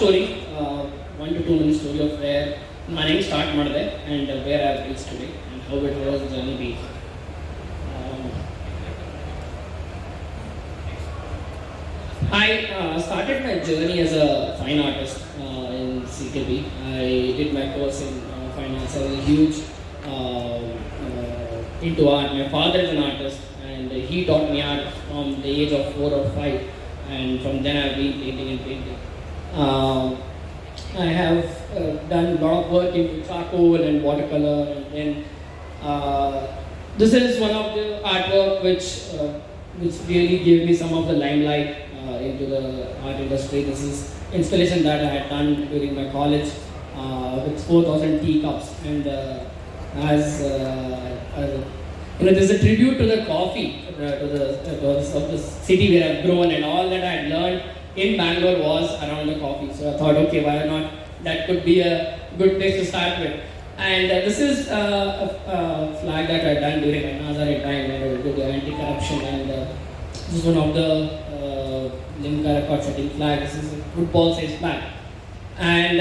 story, 1 to 2 minute story of where my name start ಮಾಡಿದೆ and where I have reached today and how it was the journey be. I started my journey as a fine artist in CKB. I did my course in finance. I was huge into art. My father is an artist and he taught me art from the age of 4 or 5, and from then I've been painting and painting. I have done a lot of work into charcoal and watercolor, and then this is one of the artwork which really gave me some of the limelight into the art industry. This is installation that I had done during my college with 4,000 teacups, and as this is a tribute to the coffee, to the city where I've grown, and all that I had learned in Bangalore was around the coffee. So I thought, okay, why not? That could be a good place to start with. And this is a flag that I had done during my Nazare time when I did the anti-corruption, and this is one of the Limca record setting flag. This is a football size flag. And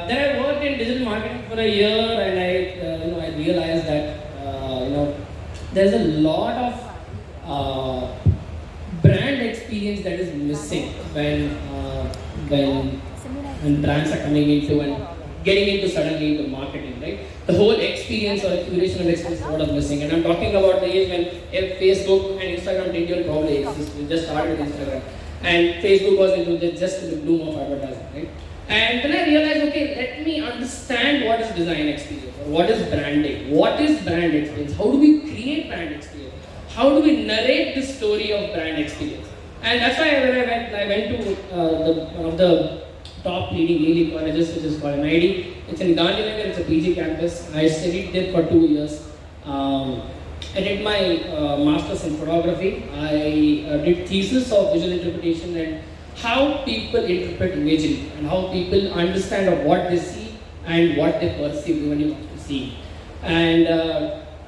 then I worked in digital marketing for a year, and I realized that there's a lot of brand experience that is missing when brands are coming into and getting into suddenly into marketing, right? The whole experience or curation of experience is what is missing. And I'm talking about the age when Facebook and Instagram didn't probably exist. We just started with Instagram. And Facebook was just in the bloom of advertising, right? And then I realized, okay, let me understand what is design experience, or what is branding, what is brand experience, how do we create brand experience, how do we narrate the story of brand experience. And that's why when I went to one of the top leading English colleges, which is called MID. It's in Gandhinagar, it's a PG campus. I studied there for 2 years. I did my master's in photography. I did thesis of visual interpretation and how people interpret imagery and how people understand of what they see and what they perceive when you see. And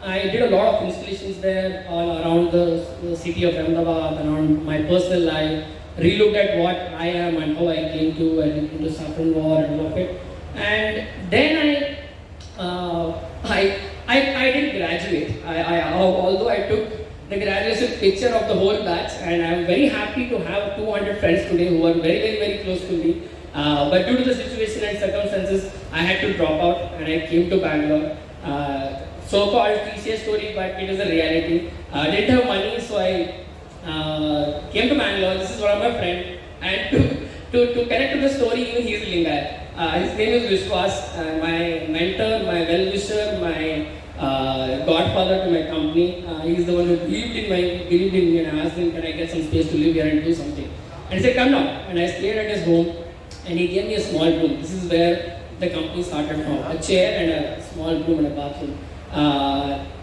I did a lot of installations there all around the city of Ahmedabad, around my personal life, relooked at what I am and how I came to and into saffron war and all of it. And then I didn't graduate. Although I took the graduation picture of the whole batch, and I'm very happy to have 200 friends today who are very, very, very close to me. But due to the situation and circumstances, I had to drop out and I came to Bangalore. So-called cliché story, but it is a reality. I didn't have money, so I came to Bangalore. This is one of my friends, and to connect to the story, even he is Lingayat. His name is Vishwas, my mentor, my well-wisher, my godfather to my company. He is the one who believed in me, and I asked him, can I get some space to live here and do something? And he said, come now. And I stayed at his home, and he gave me a small room. This is where the company started from, a chair and a small room and a bathroom.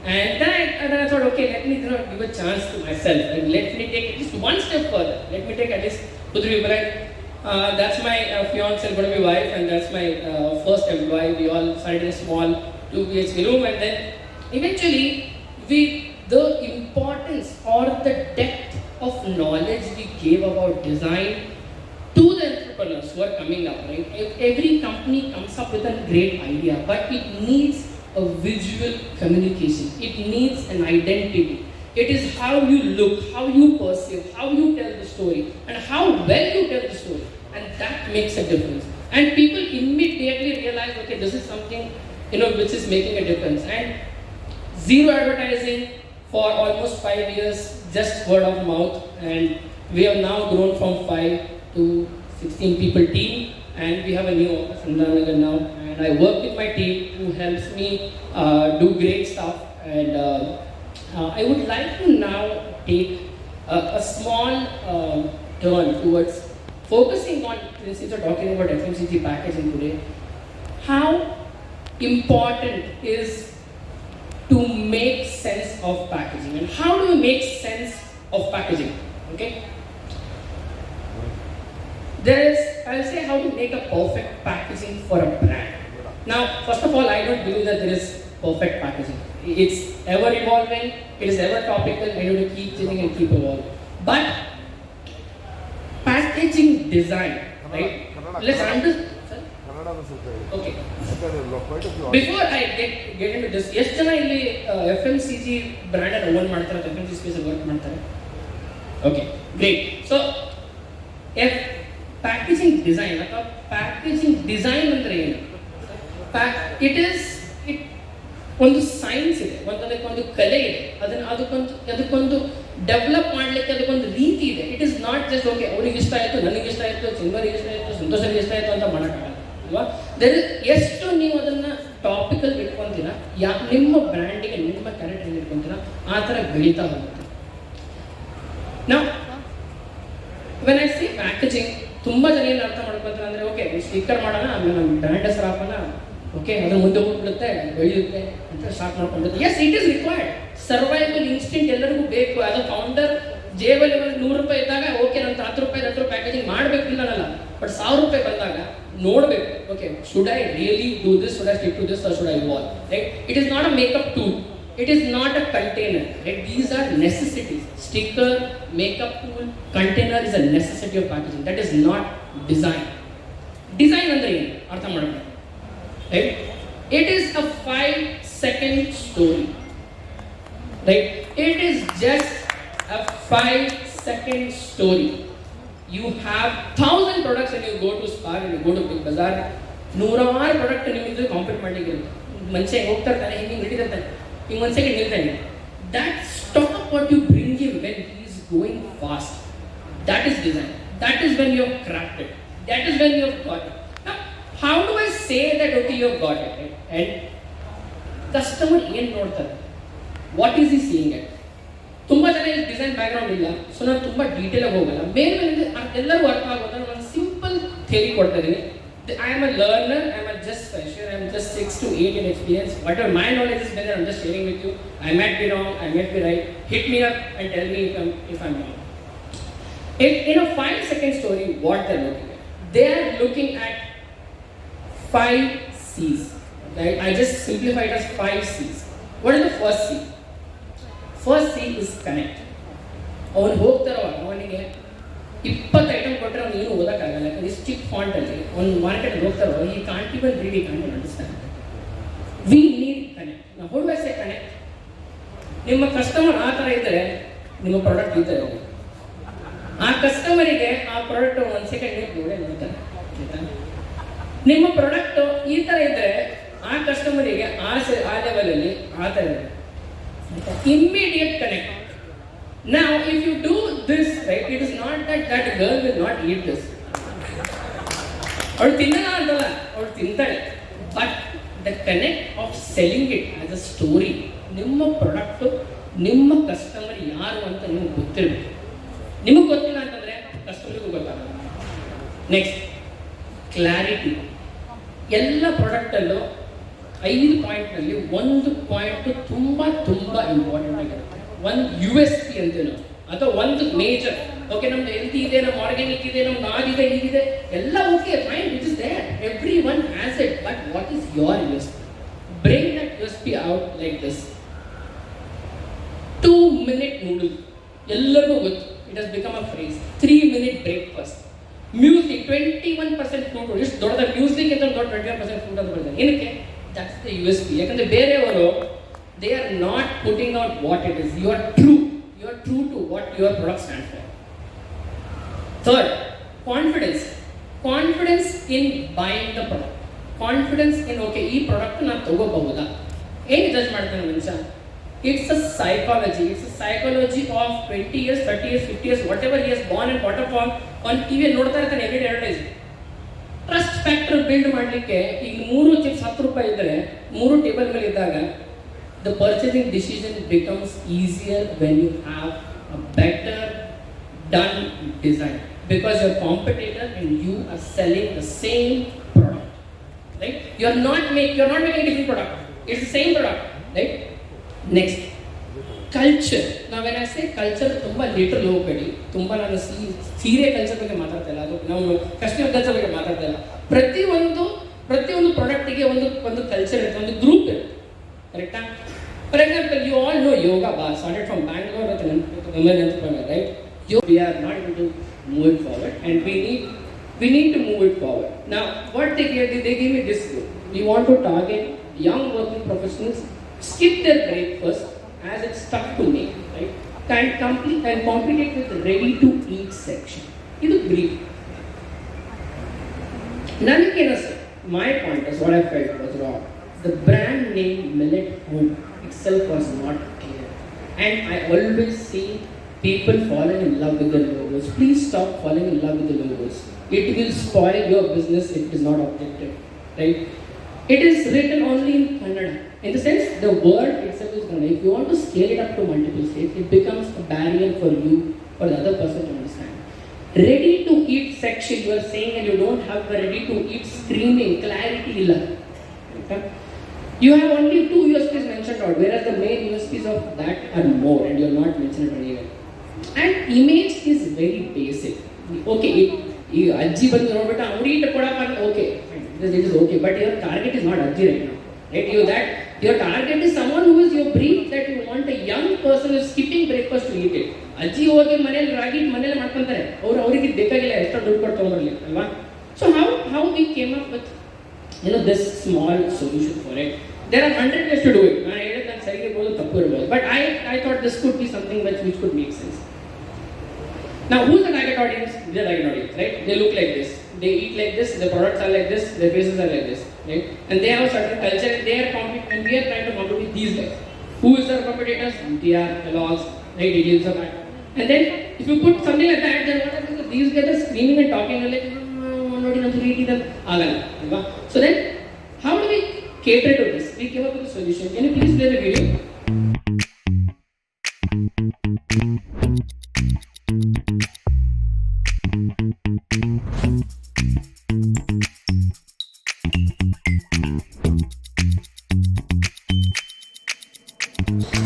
And then I thought, okay, let me give a chance to myself and let me take at least one step further. Let me take at least Putri Vibrant. That's my fiance and going to be wife, and that's my first employee. We all started in a small 2 BHK room, and then eventually the importance or the depth of knowledge we gave about design to the entrepreneurs who are coming up, right? Every company comes up with a great idea, but it needs a visual communication. It needs an identity. It is how you look, how you perceive, how you tell the story, and how well you tell the story. And that makes a difference. And people immediately realize, okay, this is something, which is making a difference. And zero advertising for almost 5 years, just word of mouth. And we have now grown from 5 to 16 people team. And we have a new office in Dhongade now. And I work with my team who helps me do great stuff. And I would like to now take a small turn towards focusing on, since we're talking about FMCG packaging today, how important is to make sense of packaging, and how do we make sense of packaging? Okay. I'll say how to make a perfect packaging for a brand. Now, first of all, I don't believe that there is perfect packaging. It's ever evolving, it is ever topical, and you need to keep changing and keep evolving. But packaging design right? Let's understand. Okay. Before I get into this, ಎಷ್ಟು ಜನ ಇಲ್ಲಿ FMCG brand ಅನ್ನು own ಮಾಡ್ತಾರೆ, FMCG space ಅಲ್ಲಿ work ಮಾಡ್ತಾರೆ? Okay, great. So packaging design ಅಥವಾ packaging design ಅಂದ್ರೆ ಏನು? ಇಟ್ ಒಂದು ಸೈನ್ಸ್ ಇದೆ, ಅದಕ್ಕೊಂದು ಕಲೆ ಇದೆ, ಅದಕ್ಕೊಂದು ಡೆವಲಪ್ ಮಾಡ್ಲಿಕ್ಕೆ ಅದಕ್ಕೊಂದು ರೀತಿ ಇದೆ. It is not just okay ಅವ್ರಿಗೆ ಇಷ್ಟ ಆಯಿತು, ನನಗೆ ಇಷ್ಟ ಆಯಿತು, ಚಿನ್ವರಿಗೆ ಇಷ್ಟ ಆಯಿತು, ಸಂತೋಷರಿಗೆ ಇಷ್ಟ ಆಯಿತು ಅಂತ ಮಾಡೋಕ್ಕಾಗಲ್ಲ ಅಲ್ವಾ? ಎಷ್ಟು ನೀವು ಅದನ್ನ ಟಾಪಿಕಲ್ ಇಟ್ಕೊಂತೀರಾ, ನಿಮ್ಮ ಬ್ರ್ಯಾಂಡಿಗೆ ನಿಮ್ಮ ಕ್ಯಾರೆಕ್ಟರ್ ಇಟ್ಕೊಂತೀರಾ, ಆ ಥರ ಬೆಳೀತಾ ಹೋಗುತ್ತೆ. ನಾವು ವೆನ್ ಐ ಸಿ ಪ್ಯಾಕೇಜಿಂಗ್, ತುಂಬ ಜನ ಏನು ಅರ್ಥ ಮಾಡ್ಕೊತಾರೆ ಅಂದರೆ ಓಕೆ ಸ್ಟಿಕ್ಕರ್ ಮಾಡೋಣ, ಆಮೇಲೆ ನಮ್ಮ ಬ್ರ್ಯಾಂಡ್ ಹೆಸರು ಹಾಕೋಣ, ಓಕೆ ಅದ್ರ ಮುಂದೆ ಹೋಗ್ಬಿಡುತ್ತೆ, ಬೆಳೆಯುತ್ತೆ ಅಂತ ಸ್ಟಾರ್ಟ್ ಮಾಡ್ಕೊಂಡಿರುತ್ತೆ. Yes, it is required. Survival instinct ಎಲ್ಲರಿಗೂ ಬೇಕು. ಆಸ್ ಅ ಫೌಂಡರ್ ಜೇಬಲ್ಲಿ ₹100 ಇದ್ದಾಗ ಓಕೆ ನನ್ನ ₹10 ಪ್ಯಾಕೇಜಿಂಗ್ ಮಾಡಬೇಕು ಇಲ್ಲ ಅನ್ನಲ್ಲ, ಬಟ್ ₹1000 ಬಂದಾಗ ನೋಡಬೇಕು, okay should I really do this, should I stick to this, or should I wall, right? It is not a makeup tool, it is not a container, right? These are necessities. Sticker, makeup tool, container is a necessity of packaging. That is not design. Design andre ಏನು ಅರ್ಥ ಮಾಡಬೇಕು, right? It is a 5-second story, right? It is just a 5-second story. You have 1,000 products and you go to Spar and you go to Big Bazaar, ನೂರಾರು product ನಿಮ್ಮಿಂದ compete ಮಾಡಲಿಕ್ಕೆ ಇರುತ್ತೆ. ಮನುಷ್ಯ ಹೋಗ್ತಾ ಇರ್ತಾನೆ, ಹಿಂಗೆ ನಡೀತಿರ್ತಾನೆ, ಹಿಂಗೆ ಒಂದು second ನಿಲ್ತಾನೆ. That stop what you bring him when he is going fast. That is design. That is when you have cracked it. That is when you have got it. Now, how do I say that okay you have got it? Right? And customer ಏನು ನೋಡ್ತಾರೆ, what is he seeing it? ತುಂಬ ಜನ ಇಲ್ಲಿ design background ಇಲ್ಲ, so ನಾನು ತುಂಬ detail ಆಗಿ ಹೋಗಲ್ಲ. ಮೇಲೆ ಎಲ್ಲರೂ ಅರ್ಥ ಆಗೋದ್ರೆ ಒಂದು ಸಿಂಪಲ್ ಥಿಯರಿ ಕೊಡ್ತಾ ಇದ್ದೀನಿ. I am a learner, I am a just fresher, I am just 6 to 8 in experience. Whatever my knowledge is, I am just sharing with you. I might be wrong, I might be right. Hit me up and tell me if I'm wrong. In a 5-second story, what they're looking at? They are looking at 5 C's. Right? I just simplified as 5 C's. What is the first C? First C is connect. ಅವನು ಹೋಗ್ತಾರೋ ಅವನಿಗೆ 20 item ಕೊಟ್ಟರೆ ಅವ್ನು ಏನು ಓದೋಕ್ಕಾಗಲ್ಲ, ಯಾಕಂದ್ರೆ ಇಷ್ಟು ಚಿಕ್ಕ ಫಾಂಟಲ್ಲಿ ಒಂದು ಮಾರ್ಕೆಟ್ಗೆ ಹೋಗ್ತಾರೋ I can't even read, I can't understand. We need connect. ನಾವು how do I say connect? ನಿಮ್ಮ ಕಸ್ಟಮರ್ ಆ ಥರ ಇದ್ದರೆ ನಿಮ್ಮ ಪ್ರಾಡಕ್ಟ್ ಈ ಥರ ಇದೆ. ಆ ಕಸ್ಟಮರಿಗೆ ಆ ಪ್ರಾಡಕ್ಟ್ ಒಂದು ಸೆಕೆಂಡ್ ನೋಡೇ ನೋಡ್ತಾರೆ. ನಿಮ್ಮ ಪ್ರಾಡಕ್ಟು ಈ ಥರ ಇದ್ದರೆ ಆ ಕಸ್ಟಮರಿಗೆ ಆ ಲೆವೆಲಲ್ಲಿ ಆ ಥರ ಇದೆ. Immediate connect. Now, if you do this, right, it is not that girl will not eat this. ಅವಳು ತಿನ್ನಲ್ಲ ಅಂತಲ್ಲ, ಅವಳು ತಿಂತಾಳೆ. But the connect of selling it as a story. ನಿಮ್ಮ ಪ್ರಾಡಕ್ಟು ನಿಮ್ಮ ಕಸ್ಟಮರ್ ಯಾರು ಅಂತ ನಿಮ್ಗೆ ಗೊತ್ತಿರಬೇಕು. ನಿಮಗೆ ಗೊತ್ತಿಲ್ಲ ಅಂತಂದರೆ ಕಸ್ಟಮರ್ಗೂ ಗೊತ್ತಾಗಲ್ಲ. Next, clarity. ಎಲ್ಲ ಪ್ರಾಡಕ್ಟಲ್ಲೂ 5 ಪಾಯಿಂಟ್ನಲ್ಲಿ ಒಂದು ಪಾಯಿಂಟು ತುಂಬ ಇಂಪಾರ್ಟೆಂಟ್ ಆಗಿರುತ್ತೆ. ಒಂದು USP ಅಂತೇನೋ ಅಥವಾ ಒಂದು ಮೇಜರ್, ಓಕೆ ನಮ್ದು ಹೆಲ್ತಿ ಇದೆ, ನಮ್ಮ ಆರ್ಗ್ಯಾನಿಕ್ ಇದೆ, ನಮ್ದು ಆಗಿದೆ, ಹೀಗಿದೆ, ಎಲ್ಲ okay fine, which is there, every one has it. But what is your USP? Bring that USP out like this. 2-minute noodle, ಎಲ್ಲರಿಗೂ ಗೊತ್ತು, it has become a phrase. 3-minute breakfast. Music 21% fruit. ಎಷ್ಟು ದೊಡ್ಡದ music ಅಂತ ದೊಡ್ಡ 21% fruit ಅಂತ ಬರ್ತಾರೆ. ಏನಕ್ಕೆ? That's the USP. ಯಾಕಂದ್ರೆ ಬೇರೆಯವರು they are not putting out what it is. You are true to what your product stands for. Third, confidence in buying the product. Confidence in okay ee product na tagoಬಹುದಾ. ಏನು judge ಮಾಡ್ತಾನೆ ಮನುಷ್ಯ? It's a psychology of 20 years, 30 years, 50 years, whatever he has born and brought up on TV ನೋಡ್ತಾ ಇರ್ತಾನೆ every advertise. Trust factor build ಮಾಡಲಿಕ್ಕೆ ಈಗ 3 chips ₹10 ಇದ್ದರೆ 3 table ಮೇಲೆ ಇದ್ದಾಗ the purchasing decision becomes easier when you have a better done design, because your competitor and you are selling the same product, right? You're not making a different product, it's the same product, right? Next, culture. Now when I say culture, ತುಂಬಾ literal ಹೋಗಬೇಡಿ. ತುಂಬಾ ನಾನು ಸೀರೆ culture ಬಗ್ಗೆ ಮಾತಾಡ್ತಾ ಇಲ್ಲ, ಅದು ನಾವು ಕಸ್ಟಮರ್ ಕಲ್ಚರ್ ಬಗ್ಗೆ ಮಾತಾಡ್ತಾ ಇಲ್ಲ. ಪ್ರತಿಯೊಂದು ಪ್ರಾಡಕ್ಟಿಗೆ ಒಂದು ಕಲ್ಚರ್ ಇರುತ್ತೆ, ಒಂದು ಗ್ರೂಪ್ ಇರುತ್ತೆ, ಕರೆಕ್ಟಾ? For example, you all know yoga bar started from Bangalore with women entrepreneur, right? We are not able to move it forward, and we need We need to move it forward. Now, what they gave me this look. We want to target young working professionals, skip their breakfast as it's tough to make, right? Can compete with the ready-to-eat section. This is brief. My point is what I felt was wrong. The brand name Millet Home itself was not clear. And I always see people falling in love with the logos. Please stop falling in love with the logos. It will spoil your business if it is not objective, right? It is written only in Kannada. In the sense, the word itself is Kannada. If you want to scale it up to multiple states, it becomes a barrier for you, for the other person to understand. Ready to eat section, you are saying and you don't have the ready to eat screaming, clarity illa. Okay? You have only 2 USPs mentioned out, whereas the main USPs of that are more and you are not mentioned anywhere. And image is very basic. Okay, Ajji bandu nodbitta avadi itta kodappa okay, it is okay, but your target is not Ajji right now. Right? Your target is someone who is your brief, that you want a young person who is skipping breakfast to eat it. Ajji ಹೋಗಿ ಮನೆಯಲ್ಲಿ ರಾಗಿ ಮನೆಯಲ್ಲಿ ಮಾಡ್ಕೊಂತಾರೆ. ಅವರಿಗೆ ಬೇಕಾಗಿಲ್ಲ ಎಷ್ಟು ದುಡ್ಡು ಕೊಟ್ಟು ತಗೊಂಬರಲಿ ಅಲ್ವಾ? So how we came up with this small solution for it. There are 100 ways to do it. ನಾನು ಹೇಳಿದ ನಾನು ಸರಿ ಇರಬಹುದು ತಪ್ಪು ಇರಬಹುದು. But I thought this could be something which could make sense. Now, who's the target audience? The target audience, right? They look like this. They eat like this. Their products are like this. Their faces are like this, right? And they have a certain culture. They are competing, and we are trying to compete with these guys. Who is our competitors? MTR, Kellogg's, right? Idiots of that. And then, if you put something like that, then what happens? These guys are screaming and talking and like, so then, how do we cater to this? We came up with a solution. Can you please play the video?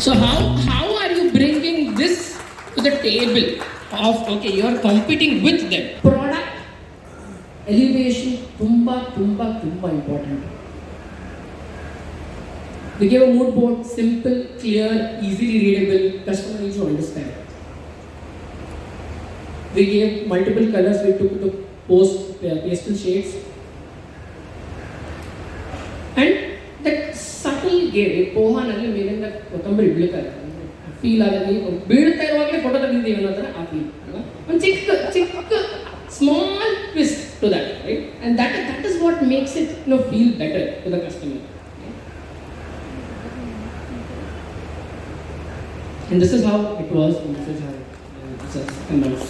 So how are you bringing this to the table of, okay, you are competing with them? Product elevation tumba important. We gave a mood board, simple, clear, easily readable, customer needs to understand. We gave multiple colors, we took to pastel shades. And that subtle gave poha nalli melinda kottambari bidlikare feel agadi ಬೀಳ್ತಾ ಇರುವಾಗಲೇ photo ತೆಗೆದಿದ್ದೀವಿ ಅನ್ನೋ ಥರ ಆ feel ಅಲ್ವಾ ಒಂದು ಚಿಕ್ಕ small twist to that, right? And that is what makes it feel better to the customer. And this is how it was, and this is how it is.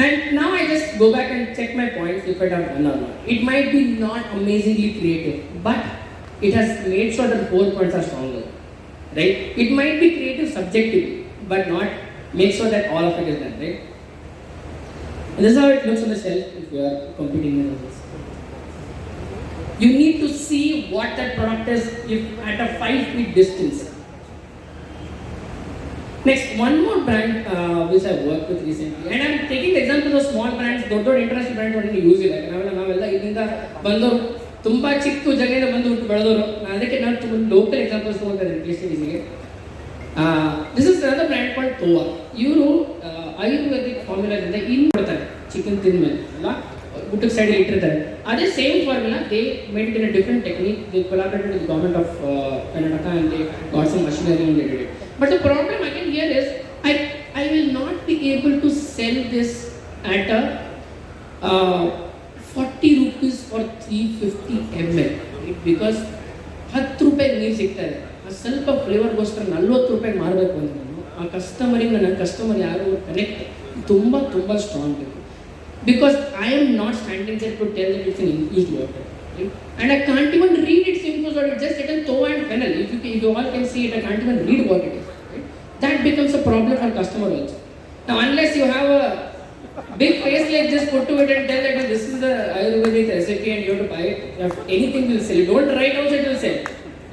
And now I just go back and check my points if I have done or not. It might be not amazingly creative, but it has made sure that 4 points are stronger, right? It might be creative subjectively, but not make sure that all of it is done, right? And this is how it looks on the shelf if you are competing with others. You need to see what that product is if at a 5 feet distance. Next, one more brand which I worked with recently, and I'm taking the example of small brands, ದೊಡ್ಡ international brands want to use it. ನಾವೆಲ್ಲ ಇದರಿಂದ ಬಂದವರು ತುಂಬಾ ಚಿಕ್ಕ ಜಾಗದಿಂದ ಬಂದು ಬೆಳೆದವರು, ಅದಕ್ಕೆ ನಾನು ಲೋಕಲ್ ಎಕ್ಸಾಂಪಲ್ಸ್ ತಗೊಂಡಿದ್ದೀನಿ ಕ್ಲಿಸ್ಟಿಗೆ. This is another brand called ತೋವಾ. ಇವರು ಆಯುರ್ವೇದಿಕ್ ಫಾರ್ಮುಲಾದಿಂದ ಇನ್ನು ಕೊಡ್ತಾರೆ ಚಿಕನ್ ತಿಂದ್ಮೇಲೆ ಅಲ್ಲ ಊಟಕ್ಕೆ ಸೈಡಲ್ಲಿ ಇಟ್ಟಿರ್ತಾರೆ. ಅದೇ same formula they made it in a different technique. They collaborated with government of Karnataka and they got some machinery and they did it. But the problem again here is I will not be able to sell this at a 40 rupees for 350 ml, right? Because 10 ರೂಪಾಯಿ ನೀರು ಸಿಗ್ತಾರೆ, ಸ್ವಲ್ಪ ಫ್ಲೇವರ್ಗೋಸ್ಕರ 40 ರೂಪಾಯಿ ಮಾರಬೇಕು ಅಂತ ನಾನು ಆ ಕಸ್ಟಮರಿಗೆ, ನನ್ನ ಕಸ್ಟಮರ್ ಯಾರು ಕನೆಕ್ಟ್ ತುಂಬ ಸ್ಟ್ರಾಂಗ್ ಬೇಕು. Because I am not standing there to tell that it's an infused water, right? And I can't even read its infused water, just written Toa and Fennel. If you all can see it, I can't even read what it is, right? That becomes a problem for customer also. Now unless you have a big face like this, put to it and tell that this is the Ayurvedic recipe and you have to buy it, anything will sell. You don't write also, it will sell.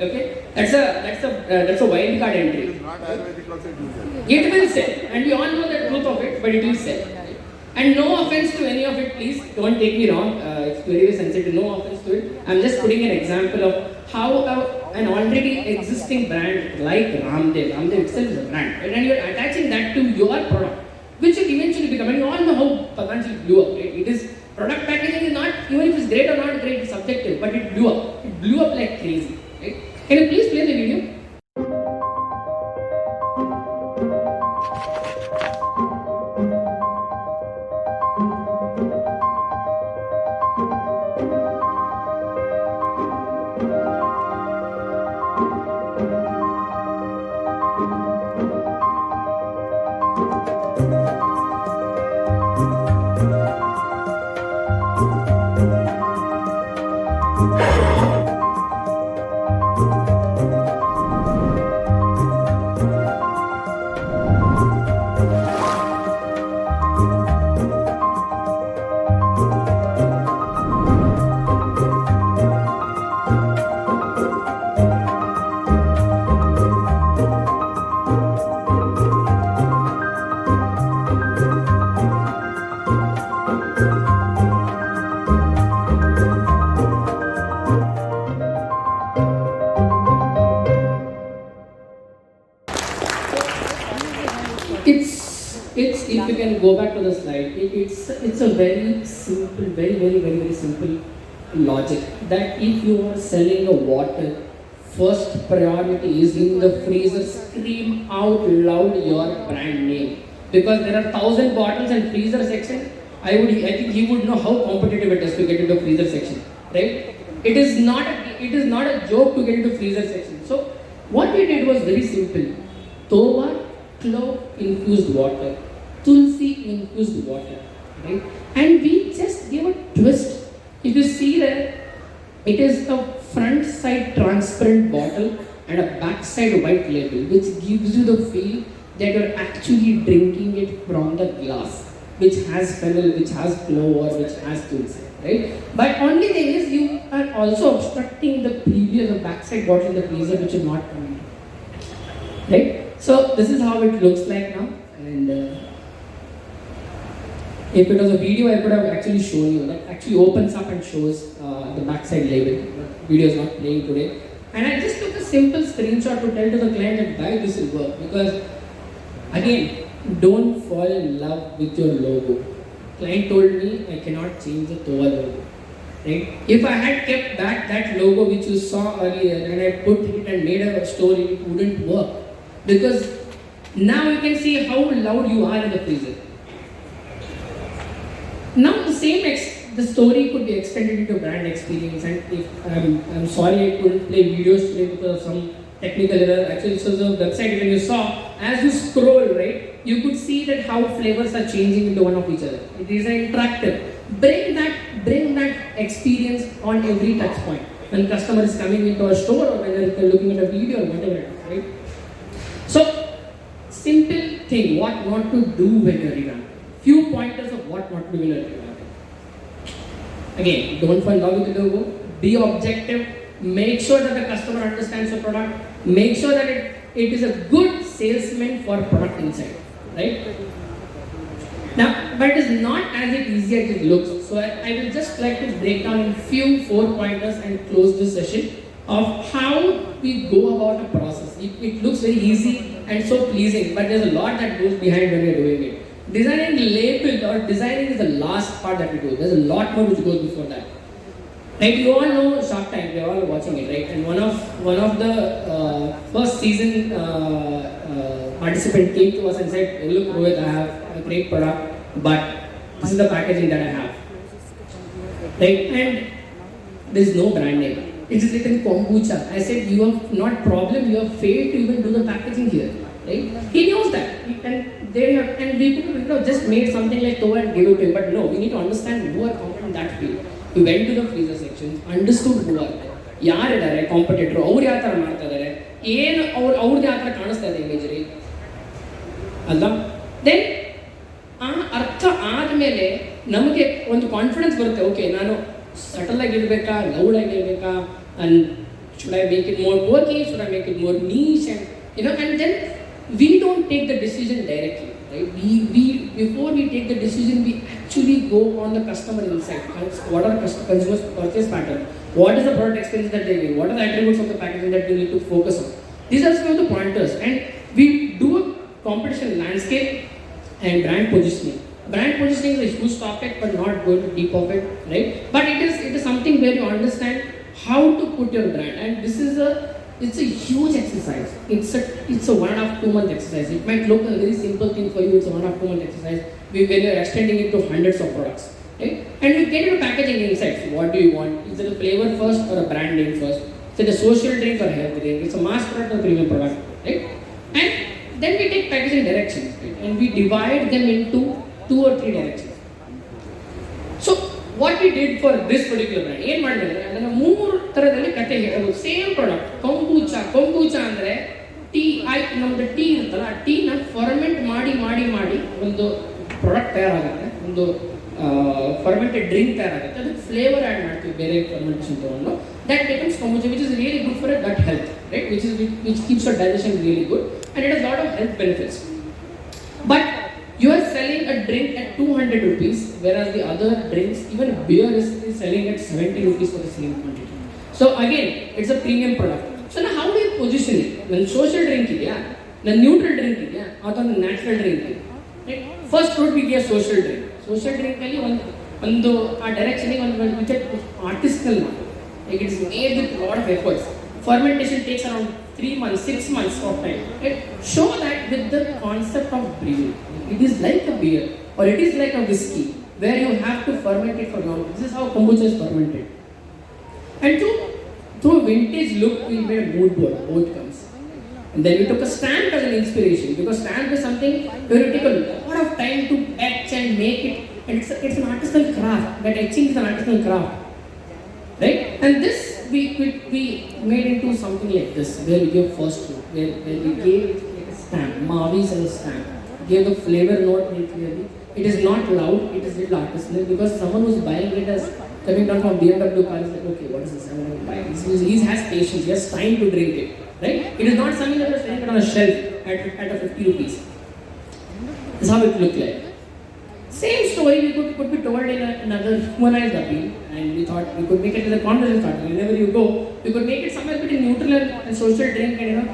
Okay? That's a wild card entry. It is not Ayurvedic also, it will sell. It will sell. And we all know the truth of it, but it will sell. And no offense to any of it, please don't take me wrong. It's very, very sensitive. No offense to it. I'm just putting an example of how an already existing brand like Ramdev. Ramdev itself is a brand, right? And you're attaching that to your product, which will eventually become, and you all know how Patanjali blew up, right? It is, product packaging is not, even if it's great or not great, it's subjective, but it blew up. It blew up like crazy, right? Can you please play the video? It's if you can go back to the slide, it's a very simple, very simple logic that if you are selling a water, first priority is in the freezer, scream out loud your brand name, because there are 1,000 bottles and freezer section. I think he would know how competitive it is to get into freezer section, right? It is not a joke to get into freezer section. So what we did was very simple. Towa clove infused water, tulsi infused water, right? And we just gave a twist. If you see there, it is a front side transparent bottle and a back side white label, which gives you the feel that you're actually drinking it from the glass, which has fennel, which has clove, which has tulsi, right? But only thing is you are also obstructing the previous backside bottle in the freezer, which is not coming, right? So this is how it looks like now, and if it was a video, I could have actually shown you. That actually opens up and shows the backside label. The video is not playing today, and I just took a simple screenshot to tell to the client that why this will work, because again, don't fall in love with your logo. Client told me I cannot change the Towa logo, right? If I had kept back that logo which you saw earlier and I put it and made a story, it wouldn't work. Because now you can see how loud you are in the freezer. Now the story could be extended into brand experience, and if I'm sorry I couldn't play videos today because of some technical error. Actually, this was a website when you saw, as you scroll, right, you could see that how flavors are changing into one of each other. It is an interactive. Bring that experience on every touch point. When customer is coming into a store or when they're looking at a video or whatever it is, right? So, simple thing, what not to do when you're revamping. Few pointers of what not to do when you're revamping. Again, don't fall in love with the logo. Be objective. Make sure that the customer understands the product. Make sure that it is a good salesman for product insight, right? Now, but it is not as easy as it looks. So I will just like to break down in few 4 pointers and close this session of how we go about a process. It looks very easy and so pleasing, but there's a lot that goes behind when you're doing it. Designing label or designing is the last part that we do. There's a lot more which goes before that. Right, you all know Shark Tank, we're all watching it, right? And one of the first season participant came to us and said, look Rohit, I have a great product, but this is the packaging that I have. Right, and there's no brand name. It is written kombucha. I said, you have not problem, you have failed to even do the packaging here. Right? He knows that. And we could have just made something like Towa and give it to him, but no, we need to understand who are competent in that field. We went to the freezer section, understood who are there. ಯಾರಿದ್ದಾರೆ competitor, ಅವ್ರು ಯಾವ ಥರ ಮಾಡ್ತಾ ಇದ್ದಾರೆ, ಏನು ಅವ್ರದ್ದು ಯಾವ ಥರ ಕಾಣಿಸ್ತಾ ಇದೆ ಇಮೇಜರಿ ಅಲ್ಲ. ದೆನ್ ಆ ಅರ್ಥ ಆದಮೇಲೆ ನಮಗೆ ಒಂದು ಕಾನ್ಫಿಡೆನ್ಸ್ ಬರುತ್ತೆ. ಓಕೆ, ನಾನು ಸಟಲ್ ಆಗಿರ್ಬೇಕಾ, ಲೌಡ್ ಆಗಿರ್ಬೇಕಾ, and should I make it more quirky, should I make it more niche, and then we don't take the decision directly, right? We before we take the decision, we actually go on the customer insight. What are consumers' purchase pattern? What is the product experience that they get? What are the attributes of the packaging that you need to focus on? These are some of the pointers, and we do a competition landscape and brand positioning. Brand positioning is a huge topic, but not going to deep of it, right? But it is something where you understand how to put your brand, and it's a huge exercise. It's a 1.5 2 month exercise. It might look a very simple thing for you. It's a 1.5 2 month exercise. When you're extending it to hundreds of products, right? And we get into packaging insights. What do you want? Is it a flavor first or a brand name first? Is it a social drink or health drink? It's a mass product or a premium product, right? And then we take packaging directions, right? And we divide them into 2 or 3 directions. So what we did for this particular brand, ಏನು ಮಾಡಿದ್ರೆ ಅದನ್ನು 3 ಥರದಲ್ಲಿ ಕತೆ ಹೇಳೋದು. Same product kombucha ಅಂದರೆ ನಮ್ದು tea ಇರುತ್ತಲ್ಲ, ಆ ಟೀನ ಫರ್ಮೆಂಟ್ ಮಾಡಿ ಒಂದು ಪ್ರಾಡಕ್ಟ್ ತಯಾರಾಗುತ್ತೆ, ಒಂದು ಫರ್ಮೆಂಟೆಡ್ ಡ್ರಿಂಕ್ ತಯಾರಾಗುತ್ತೆ. ಅದಕ್ಕೆ ಫ್ಲೇವರ್ ಆ್ಯಡ್ ಮಾಡ್ತೀವಿ ಬೇರೆ ಫರ್ಮೆಂಟೇಷನ್ ತಗೊಂಡು. That becomes kombucha, which is really good for gut health, right? Which keeps your digestion really good, and it has lot of health benefits. But you are selling a drink at 200 rupees, whereas the other drinks, even beer is selling at 70 rupees for the same quantity. So again, it's a premium product. So now how do you position it? When social drink idea, the neutral drink idea, or the natural drink idea, right? First would be a social drink. Social drink ಅಲ್ಲಿ ಒಂದು ಆ ಡೈರೆಕ್ಷನ್ಗೆ ಒಂದು artisanal, like it is made with a lot of efforts. Fermentation takes around 3 months, 6 months of time. Right? Show that with the concept of brewing. It is like a beer or it is like a whiskey where you have to ferment it for long. This is how kombucha is fermented. And through a vintage look, we made a mood board comes. And then we took a stamp as an inspiration, because stamp is something where you take a lot of time to etch and make it, and it's an artisanal craft. That etching is an artisanal craft, right? And this we made into something like this, where we gave first look, where we gave it like a stamp, Mavis and a stamp. Gave the flavor note very clearly. It is not loud, it is little artisanal, because someone who's buying it as coming down from BMW car is like, okay, what is this? I want to buy it. He has patience, he has time to drink it, right? It is not something that was selling it on a shelf at a 50 rupees. This is how it looked like. Same story could be told in another humanized appeal, and we thought we could make it as a conversation starter. Wherever you go, we could make it somewhere between neutral and social drink, and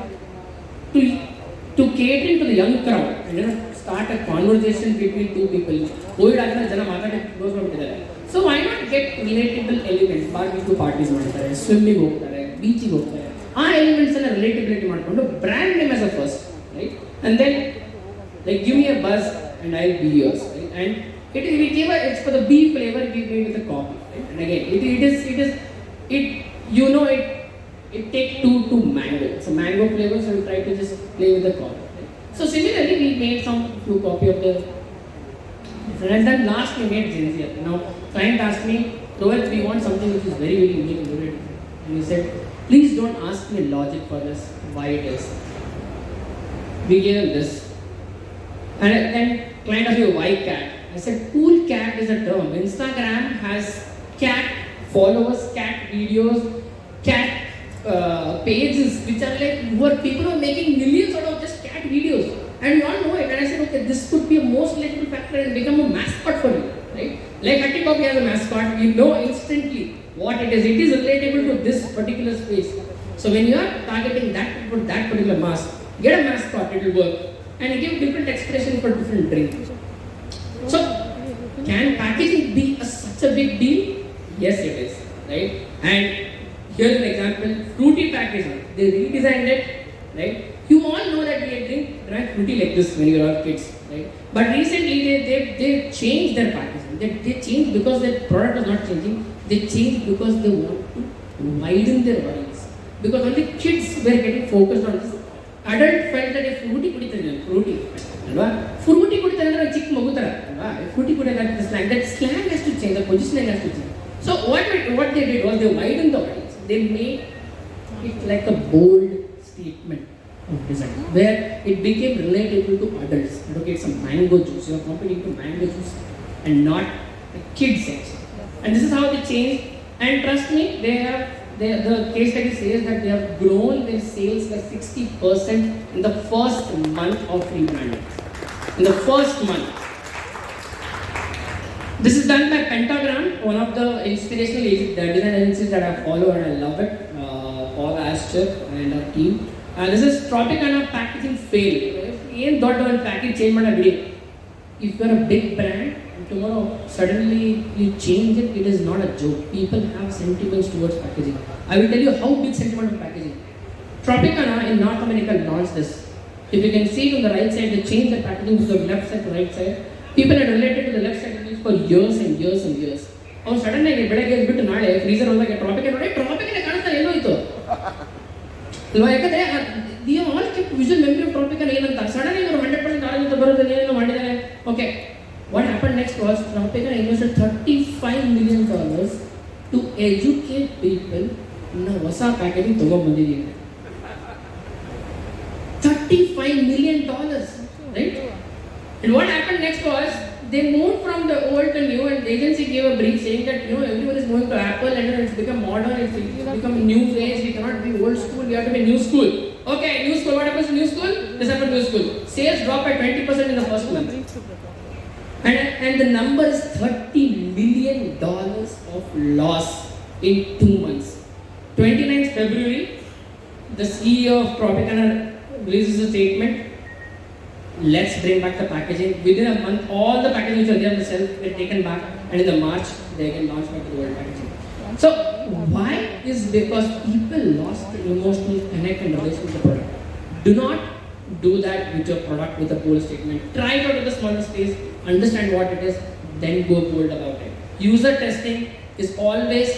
to cater to the young crowd, and start a conversation between two people. COVID ಆದ್ಮೇಲೆ ಜನ ಮಾತಾಡಕ್ಕೆ close ಮಾಡ್ತಿದ್ದಾರೆ. So why not get relatable elements? Barbecue parties ಮಾಡ್ತಾರೆ, swimming ಹೋಗ್ತಾರೆ, ಬೀಚಿಗೆ ಹೋಗ್ತಾರೆ. ಆ elements ಅನ್ನ ರಿಲೇಟಬಿಲಿಟಿ ಮಾಡಿಕೊಂಡು brand name as a first, right? And then like give me a buzz and I'll be yours, right? And it's for the bee flavor we made with the coffee, right? And again it takes two mango. It's a mango flavor, so we try to just play with the coffee, right? So similarly we made few copy of the, and then last we made ginger. Now client asked me, Rohit, we want something which is very very unique and very different. And he said, please don't ask me logic for this, why it is. We gave him this. And then client asked me, why cat? I said, cool cat is a term. Instagram has cat followers, cat videos, cat pages, which are like, where people are making millions out of just cat videos. And we all know it. And I said, okay, this could be a most likely factor and become a mascot for you, right? Like Hatti Coffee has a mascot, we know instantly what it is. It is relatable to this particular space. So when you are targeting that particular mask, get a mascot, it will work. And give different expression for different drinks. So, can packaging be such a big deal? Yes, it is, right? And here's an example: fruity packaging. They redesigned it, right? You all know that we drank fruity like this when you were kids, right? But recently they changed their packaging. They changed because their product was not changing. They changed because they want to widen their audience. Because only kids were getting focused on this. Adult felt that fruity ಕುಡಿತಾರೆ, fruity ಅಲ್ವಾ? fruity ಕುಡಿತಾರೆ ಅಂದ್ರೆ ಚಿಕ್ಕ ಮಗು ತರ ಅಲ್ವಾ? fruity ಕುಡಿಯಲ್ಲ, that slang has to change, the positioning has to change. So what they did was they widened the audience. They made it like a bold statement of design, where it became relatable to adults. Okay, it's a mango juice. You are competing to mango juice and not a kid section. And this is how they changed. And trust me, the case study says that they have grown their sales by 60% in the first month of rebranding. In the first month. This is done by Pentagram, one of the inspirational design agencies that I follow and I love it. Paul Astor and our team. This is Tropicana packaging fail. Ain't dot on package change mana video. If you are a big brand and tomorrow suddenly you change it, it is not a joke. People have sentiments towards packaging. I will tell you how big sentiment of packaging. Tropicana in North America launched this. If you can see on the right side, they changed the packaging from the left side to right side. People are related to the left side for years and years and years. ಅವ್ನು sudden ಆಗಿ ಬೆಳಗ್ಗೆ ಎದ್ಬಿಟ್ಟು ನಾಳೆ freezer ಹೋದಾಗ traffic ನೋಡಿ traffic ಕಾಣಿಸ್ತಾ ಏನೋ ಇತ್ತು ಅಲ್ವಾ? ಯಾಕಂದ್ರೆ the all kept visual memory of Tropic ಏನಂತ ಸಡನ್ ಆಗಿ 100% ನಾಲೆಜ್ ಅಂತ ಬರುತ್ತೆ, ಏನೇನೋ ಮಾಡಿದ್ದಾರೆ. Okay, what happen next was Tropic invested $35 million to educate people. ನಾವು ಹೊಸ ಪ್ಯಾಕೇಜಿಂಗ್ ತಗೊಂಡ್ಬಂದಿದ್ದೀವಿ. $35 million, right? And what happened next was they moved from the old to new, and the agency gave a brief saying that everyone is moving to Apple and it's become modern, it's become a new phase. We cannot be old school, we have to be new school. Okay, new school. What happens to new school? This happened to new school. Sales dropped by 20% in the first month, and the number is $30 million of loss in 2 months. 29th February, the CEO of Tropicana releases a statement. Let's bring back the packaging. Within a month, all the packaging which are there on the shelf get taken back, and in the March they can launch back the world packaging. So why is because people lost the emotional connect and relation with the product. Do not do that with your product with a bold statement. Try it out of the smaller space, understand what it is, then go bold about it. User testing is always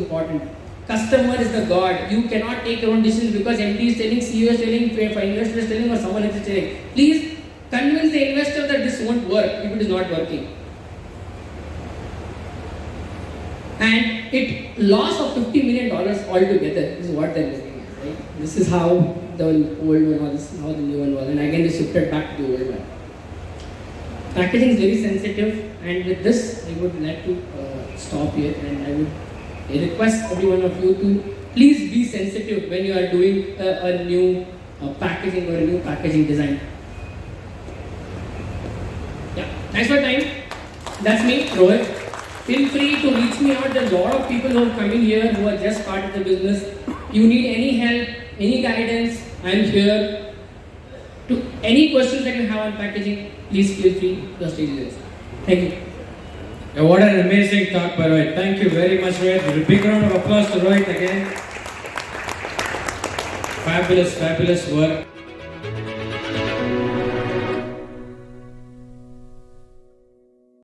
important. Customer is the God. You cannot take your own decisions because MD is telling, CEO is telling, investor is telling, or someone else is telling. Please convince the investor that this won't work if it is not working. And it loss of $50 million altogether is what they're looking at. Right? This is how the old one was, this is how the new one was, and again they shifted back to the old one. Packaging is very sensitive, and with this I would like to stop here, and I request every one of you to please be sensitive when you are doing a new packaging or a new packaging design. Yeah, thanks for your time. That's me, Rohit. Feel free to reach me out. There are a lot of people who are coming here who are just started the business. You need any help, any guidance, I am here. To any questions that you have on packaging, please feel free. The stage is yours. Thank you. Yeah, what an amazing talk by Rohit. Thank you very much, Rohit. A big round of applause to Rohit again. Fabulous work.